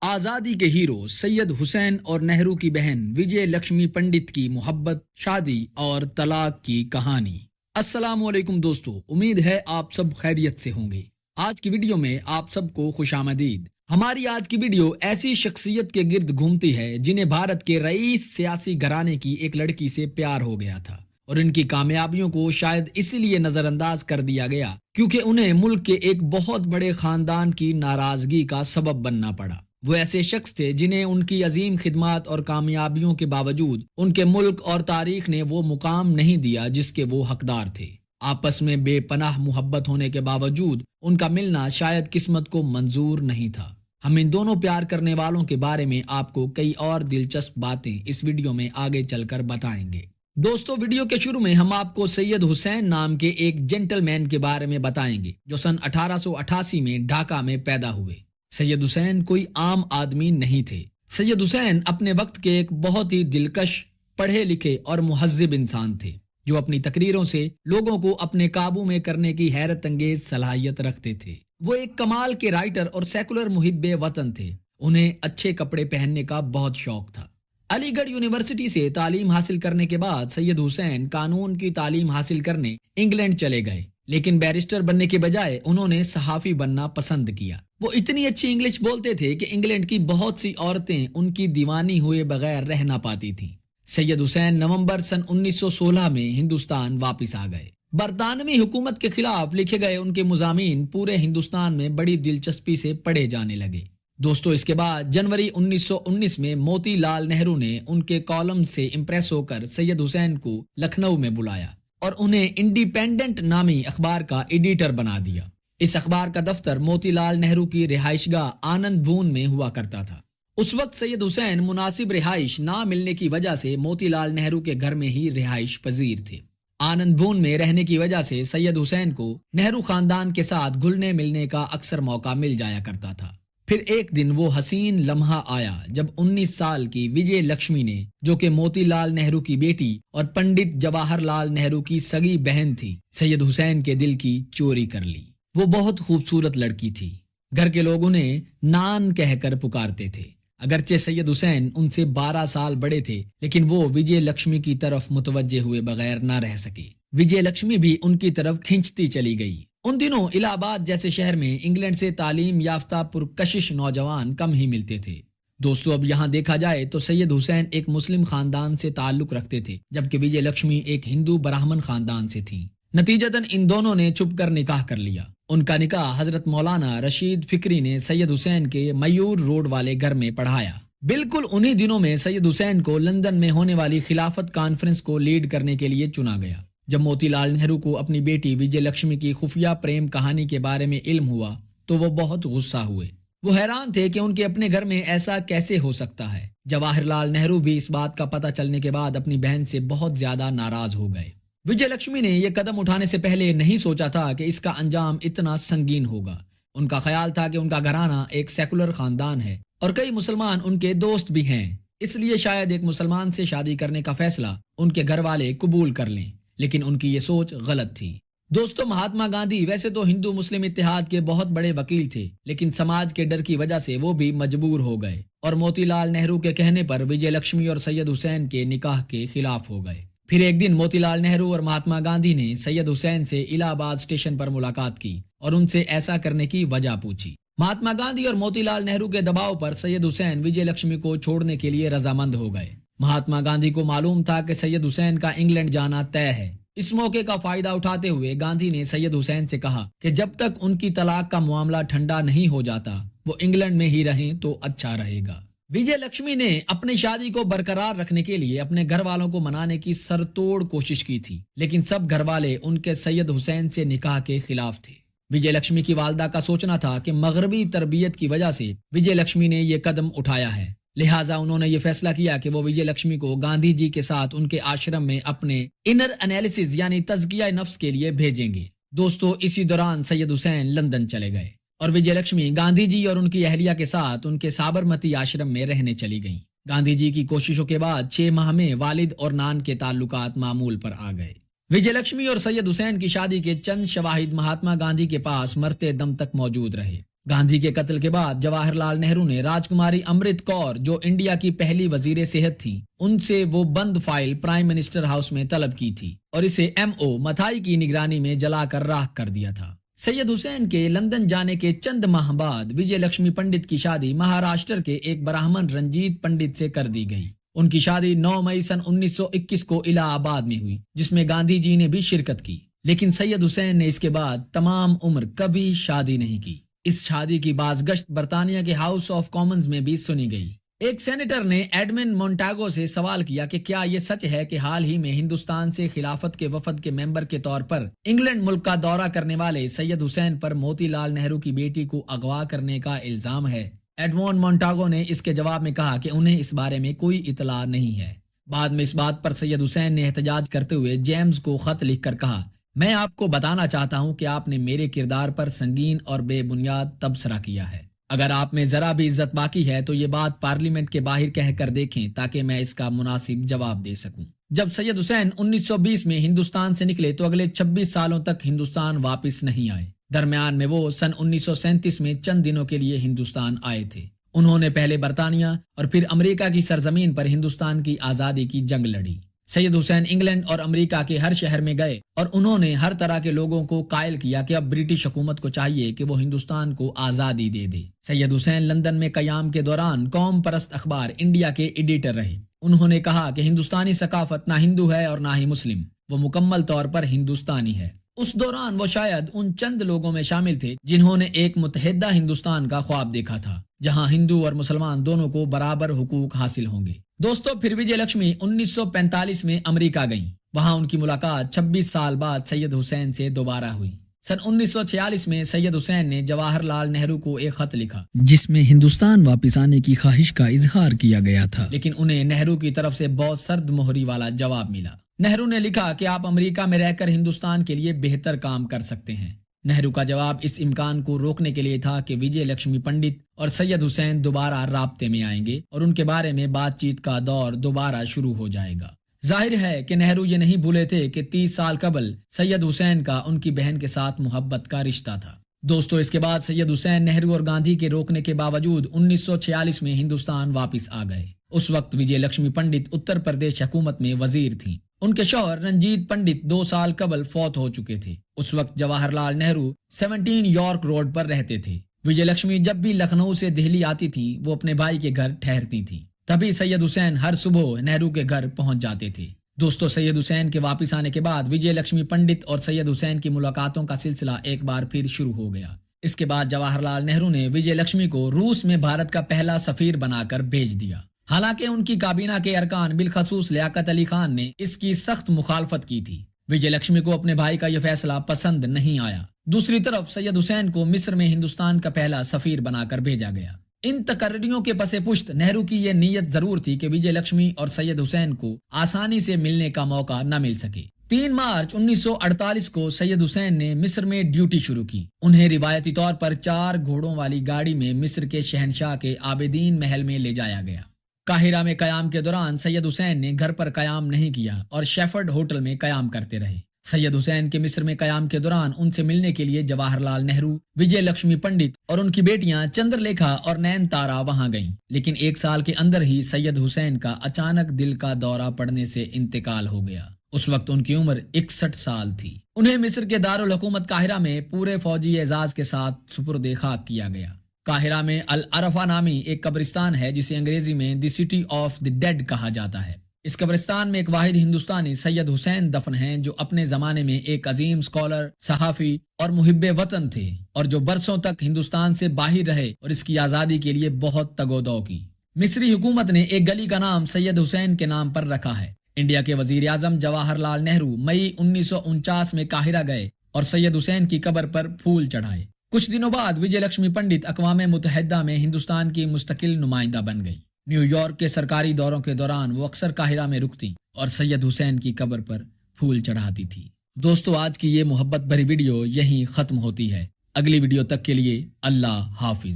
آزادی کے ہیرو سید حسین اور نہرو کی بہن وجے لکشمی پنڈت کی محبت، شادی اور طلاق کی کہانی۔ السلام علیکم دوستو، امید ہے آپ سب خیریت سے ہوں گے۔ آج کی ویڈیو میں آپ سب کو خوش آمدید۔ ہماری آج کی ویڈیو ایسی شخصیت کے گرد گھومتی ہے جنہیں بھارت کے رئیس سیاسی گھرانے کی ایک لڑکی سے پیار ہو گیا تھا، اور ان کی کامیابیوں کو شاید اسی لیے نظر انداز کر دیا گیا کیونکہ انہیں ملک کے ایک بہت بڑے خاندان کی ناراضگی کا سبب بننا پڑا۔ وہ ایسے شخص تھے جنہیں ان کی عظیم خدمات اور کامیابیوں کے باوجود ان کے ملک اور تاریخ نے وہ مقام نہیں دیا جس کے وہ حقدار تھے۔ آپس میں بے پناہ محبت ہونے کے باوجود ان کا ملنا شاید قسمت کو منظور نہیں تھا۔ ہم ان دونوں پیار کرنے والوں کے بارے میں آپ کو کئی اور دلچسپ باتیں اس ویڈیو میں آگے چل کر بتائیں گے۔ دوستو، ویڈیو کے شروع میں ہم آپ کو سید حسین نام کے ایک جنٹل مین کے بارے میں بتائیں گے جو سن 1888 میں ڈھاکہ میں پیدا ہوئے۔ سید حسین کوئی عام آدمی نہیں تھے۔ سید حسین اپنے وقت کے ایک بہت ہی دلکش، پڑھے لکھے اور مہذب انسان تھے جو اپنی تقریروں سے لوگوں کو اپنے قابو میں کرنے کی حیرت انگیز صلاحیت رکھتے تھے۔ وہ ایک کمال کے رائٹر اور سیکولر محب وطن تھے۔ انہیں اچھے کپڑے پہننے کا بہت شوق تھا۔ علی گڑھ یونیورسٹی سے تعلیم حاصل کرنے کے بعد سید حسین قانون کی تعلیم حاصل کرنے انگلینڈ چلے گئے، لیکن بیرسٹر بننے کے بجائے انہوں نے صحافی بننا پسند کیا۔ وہ اتنی اچھی انگلش بولتے تھے کہ انگلینڈ کی بہت سی عورتیں ان کی دیوانی ہوئے بغیر رہ نہ پاتی تھیں۔ سید حسین نومبر سن 1916 میں ہندوستان واپس آ گئے۔ برطانوی حکومت کے خلاف لکھے گئے ان کے مضامین پورے ہندوستان میں بڑی دلچسپی سے پڑھے جانے لگے۔ دوستو، اس کے بعد جنوری 1919 میں موتی لال نہرو نے ان کے کالم سے امپریس ہو کر سید حسین کو لکھنؤ میں بلایا اور انہیں انڈیپینڈنٹ نامی اخبار کا ایڈیٹر بنا دیا۔ اس اخبار کا دفتر موتی لال نہرو کی رہائش گاہ آنند بھون میں ہوا کرتا تھا۔ اس وقت سید حسین مناسب رہائش نہ ملنے کی وجہ سے موتی لال نہرو کے گھر میں ہی رہائش پذیر تھے۔ آنند بھون میں رہنے کی وجہ سے سید حسین کو نہرو خاندان کے ساتھ گھلنے ملنے کا اکثر موقع مل جایا کرتا تھا۔ پھر ایک دن وہ حسین لمحہ آیا جب 19 سال کی وجے لکشمی نے، جو کہ موتی لال نہرو کی بیٹی اور پنڈت جواہر لال نہرو کی سگی بہن تھی، سید حسین کے دل کی چوری کر لی۔ وہ بہت خوبصورت لڑکی تھی۔ گھر کے لوگ انہیں نان کہہ کر پکارتے تھے۔ اگرچہ سید حسین ان سے 12 سال بڑے تھے، لیکن وہ وجے لکشمی کی طرف متوجہ ہوئے بغیر نہ رہ سکے۔ وجے لکشمی بھی ان کی طرف کھنچتی چلی گئی۔ ان دنوں الہ آباد جیسے شہر میں انگلینڈ سے تعلیم یافتہ پرکشش نوجوان کم ہی ملتے تھے۔ دوستو، اب یہاں دیکھا جائے تو سید حسین ایک مسلم خاندان سے تعلق رکھتے تھے، جبکہ وجے لکشمی ایک ہندو براہمن خاندان سے تھیں۔ نتیجتاً ان دونوں نے چھپ کر نکاح کر لیا۔ ان کا نکاح حضرت مولانا رشید فکری نے سید حسین کے میور روڈ والے گھر میں پڑھایا۔ بالکل انہی دنوں میں سید حسین کو لندن میں ہونے والی خلافت کانفرنس کو لیڈ کرنے کے لیے چنا گیا۔ جب موتی لال نہرو کو اپنی بیٹی وجے لکشمی کی خفیہ پریم کہانی کے بارے میں علم ہوا تو وہ بہت غصہ ہوئے۔ وہ حیران تھے کہ ان کے اپنے گھر میں ایسا کیسے ہو سکتا ہے۔ جواہر لال نہرو بھی اس بات کا پتہ چلنے کے بعد اپنی بہن سے بہت زیادہ ناراض ہو گئے۔ وجے لکشمی نے یہ قدم اٹھانے سے پہلے نہیں سوچا تھا کہ اس کا انجام اتنا سنگین ہوگا۔ ان کا خیال تھا کہ ان کا گھرانہ ایک سیکولر خاندان ہے اور کئی مسلمان ان کے دوست بھی ہیں، اس لیے شاید ایک مسلمان سے شادی کرنے کا فیصلہ ان کے گھر والے قبول کر لیں، لیکن ان کی یہ سوچ غلط تھی۔ دوستو، مہاتما گاندھی ویسے تو ہندو مسلم اتحاد کے بہت بڑے وکیل تھے، لیکن سماج کے ڈر کی وجہ سے وہ بھی مجبور ہو گئے اور موتی لال نہرو کے کہنے پر وجے لکشمی اور سید حسین کے نکاح کے خلاف ہو گئے۔ پھر ایک دن موتی لال نہرو اور مہاتما گاندھی نے سید حسین سے الہ آباد اسٹیشن پر ملاقات کی اور ان سے ایسا کرنے کی وجہ پوچھی۔ مہاتما گاندھی اور موتی لال نہرو کے دباؤ پر سید حسین وجے لکشمی کو چھوڑنے کے لیے رضامند ہو گئے۔ مہاتما گاندھی کو معلوم تھا کہ سید حسین کا انگلینڈ جانا طے ہے۔ اس موقع کا فائدہ اٹھاتے ہوئے گاندھی نے سید حسین سے کہا کہ جب تک ان کی طلاق کا معاملہ ٹھنڈا نہیں ہو جاتا وہ انگلینڈ میں ہی رہیں تو اچھا رہے گا۔ وجے لکشمی نے اپنی شادی کو برقرار رکھنے کے لیے اپنے گھر والوں کو منانے کی سرتوڑ کوشش کی تھی، لیکن سب گھر والے ان کے سید حسین سے نکاح کے خلاف تھے۔ وجے لکشمی کی والدہ کا سوچنا تھا کہ مغربی تربیت کی وجہ سے وجے لکشمی نے یہ قدم اٹھایا ہے، لہٰذا انہوں نے یہ فیصلہ کیا کہ وہ وجے لکشمی کو گاندھی جی کے ساتھ ان کے آشرم میں اپنے انر انالیسز یعنی تزکیہ نفس کے لیے بھیجیں گے۔ دوستو، اسی دوران سید حسین لندن چلے گئے اور وجے لکشمی گاندھی جی اور ان کی اہلیہ کے ساتھ ان کے سابرمتی آشرم میں رہنے چلی گئیں۔ گاندھی جی کی کوششوں کے بعد 6 ماہ میں والد اور نان کے تعلقات معمول پر آ گئے۔ وجے لکشمی اور سید حسین کی شادی کے چند شواہد مہاتما گاندھی کے پاس مرتے دم تک موجود رہے۔ گاندھی کے قتل کے بعد جواہر لال نہرو نے راجکماری امرت کور جو انڈیا کی پہلی وزیر صحت تھی ان سے وہ بند فائل پرائم منسٹر ہاؤس میں طلب کی تھی اور اسے MO متھائی کی نگرانی میں جلا کر راکھ کر دیا تھا۔ سید حسین کے لندن جانے کے چند ماہ بعد وجے لکشمی پنڈت کی شادی مہاراشٹر کے ایک برہمن رنجیت پنڈت سے کر دی گئی۔ ان کی شادی 9 مئی سن 1921 کو الہ آباد میں ہوئی جس میں گاندھی جی نے بھی شرکت کی، لیکن سید حسین نے اس کے بعد تمام عمر کبھی شادی نہیں کی۔ اس شادی کی بازگشت برطانیہ کے ہاؤس آف کامنز میں بھی سنی گئی۔ ایک سینیٹر نے ایڈمن مونٹاگو سے سوال کیا کہ کیا یہ سچ ہے کہ حال ہی میں ہندوستان سے خلافت کے وفد کے ممبر کے طور پر انگلینڈ ملک کا دورہ کرنے والے سید حسین پر موتی لال نہرو کی بیٹی کو اغوا کرنے کا الزام ہے؟ ایڈمن مونٹاگو نے اس کے جواب میں کہا کہ انہیں اس بارے میں کوئی اطلاع نہیں ہے۔ بعد میں اس بات پر سید حسین نے احتجاج کرتے ہوئے جیمز کو خط لکھ کر کہا، میں آپ کو بتانا چاہتا ہوں کہ آپ نے میرے کردار پر سنگین اور بے بنیاد تبصرہ کیا ہے۔ اگر آپ میں ذرا بھی عزت باقی ہے تو یہ بات پارلیمنٹ کے باہر کہہ کر دیکھیں تاکہ میں اس کا مناسب جواب دے سکوں۔ جب سید حسین 1920 میں ہندوستان سے نکلے تو اگلے 26 سالوں تک ہندوستان واپس نہیں آئے۔ درمیان میں وہ سن 1937 میں چند دنوں کے لیے ہندوستان آئے تھے۔ انہوں نے پہلے برطانیہ اور پھر امریکہ کی سرزمین پر ہندوستان کی آزادی کی جنگ لڑی۔ سید حسین انگلینڈ اور امریکہ کے ہر شہر میں گئے اور انہوں نے ہر طرح کے لوگوں کو قائل کیا کہ اب برٹش حکومت کو چاہیے کہ وہ ہندوستان کو آزادی دے دے۔ سید حسین لندن میں قیام کے دوران قوم پرست اخبار انڈیا کے ایڈیٹر رہے۔ انہوں نے کہا کہ ہندوستانی ثقافت نہ ہندو ہے اور نہ ہی مسلم، وہ مکمل طور پر ہندوستانی ہے۔ اس دوران وہ شاید ان چند لوگوں میں شامل تھے جنہوں نے ایک متحدہ ہندوستان کا خواب دیکھا تھا جہاں ہندو اور مسلمان دونوں کو برابر حقوق حاصل ہوں گے۔ دوستو، پھر وجے لکشمی 1945 میں امریکہ گئیں۔ وہاں ان کی ملاقات 26 سال بعد سید حسین سے دوبارہ ہوئی۔ سن 1946 میں سید حسین نے جواہر لال نہرو کو ایک خط لکھا جس میں ہندوستان واپس آنے کی خواہش کا اظہار کیا گیا تھا، لیکن انہیں نہرو کی طرف سے بہت سرد مہری والا جواب ملا۔ نہرو نے لکھا کہ آپ امریکہ میں رہ کر ہندوستان کے لیے بہتر کام کر سکتے ہیں۔ نہرو کا جواب اس امکان کو روکنے کے لیے تھا کہ وجے لکشمی پنڈت اور سید حسین دوبارہ رابطے میں آئیں گے اور ان کے بارے میں بات چیت کا دور دوبارہ شروع ہو جائے گا۔ ظاہر ہے کہ نہرو یہ نہیں بھولے تھے کہ 30 سال قبل سید حسین کا ان کی بہن کے ساتھ محبت کا رشتہ تھا۔ دوستو، اس کے بعد سید حسین نہرو اور گاندھی کے روکنے کے باوجود 1946 میں ہندوستان واپس آ گئے۔ اس وقت وجے لکشمی پنڈت اتر پردیش حکومت میں وزیر تھیں۔ ان کے شوہر رنجیت پنڈت 2 سال قبل فوت ہو چکے تھے۔ اس وقت جواہر لال نہرو 17 یارک روڈ پر رہتے تھے۔ وجے لکشمی جب بھی لکھنؤ سے دہلی آتی تھی وہ اپنے بھائی کے گھر ٹھہرتی تھی، تبھی سید حسین ہر صبح نہرو کے گھر پہنچ جاتے تھے۔ دوستو، سید حسین کے واپس آنے کے بعد وجے لکشمی پنڈت اور سید حسین کی ملاقاتوں کا سلسلہ ایک بار پھر شروع ہو گیا۔ اس کے بعد جواہر لال نہرو نے وجے لکشمی کو روس میں بھارت کا پہلا سفیر بنا کر بھیج دیا۔ حالانکہ ان کی کابینہ کے ارکان بالخصوص لیاقت علی خان نے اس کی سخت مخالفت کی تھی۔ وجے لکشمی کو اپنے بھائی کا یہ فیصلہ پسند نہیں آیا۔ دوسری طرف سید حسین کو مصر میں ہندوستان کا پہلا سفیر بنا کر بھیجا گیا۔ ان تقرریوں کے پس پشت نہرو کی یہ نیت ضرور تھی کہ وجے لکشمی اور سید حسین کو آسانی سے ملنے کا موقع نہ مل سکے۔ 3 مارچ 1948 کو سید حسین نے مصر میں ڈیوٹی شروع کی۔ انہیں روایتی طور پر 4 گھوڑوں والی گاڑی میں مصر کے شہنشاہ کے عابدین محل میں لے جایا گیا۔ قاہرہ میں قیام کے دوران سید حسین نے گھر پر قیام نہیں کیا اور شیفرڈ ہوٹل میں قیام کرتے رہے۔ سید حسین کے مصر میں قیام کے دوران ان سے ملنے کے لیے جواہر لال نہرو، وجے لکشمی پنڈت اور ان کی بیٹیاں چندر لیکھا اور نین تارا وہاں گئیں، لیکن 1 سال کے اندر ہی سید حسین کا اچانک دل کا دورہ پڑنے سے انتقال ہو گیا۔ اس وقت ان کی عمر 61 سال تھی۔ انہیں مصر کے دارالحکومت قاہرہ میں پورے فوجی اعزاز کے ساتھ سپرد خاک کیا گیا۔ قاہرہ میں العرفہ نامی ایک قبرستان ہے جسے انگریزی میں دی سٹی آف دی ڈیڈ کہا جاتا ہے۔ اس قبرستان میں ایک واحد ہندوستانی سید حسین دفن ہیں جو اپنے زمانے میں ایک عظیم اسکالر، صحافی اور محب وطن تھے اور جو برسوں تک ہندوستان سے باہر رہے اور اس کی آزادی کے لیے بہت تگ و دو کی۔ مصری حکومت نے ایک گلی کا نام سید حسین کے نام پر رکھا ہے۔ انڈیا کے وزیر اعظم جواہر لال نہرو مئی 1949 میں قاہرہ گئے اور سید حسین کی قبر پر پھول چڑھائے۔ کچھ دنوں بعد وجے لکشمی پنڈت اقوام متحدہ میں ہندوستان کی مستقل نمائندہ بن گئی۔ نیو یارک کے سرکاری دوروں کے دوران وہ اکثر قاہرہ میں رکتی اور سید حسین کی قبر پر پھول چڑھاتی تھی۔ دوستو، آج کی یہ محبت بھری ویڈیو یہیں ختم ہوتی ہے۔ اگلی ویڈیو تک کے لیے اللہ حافظ۔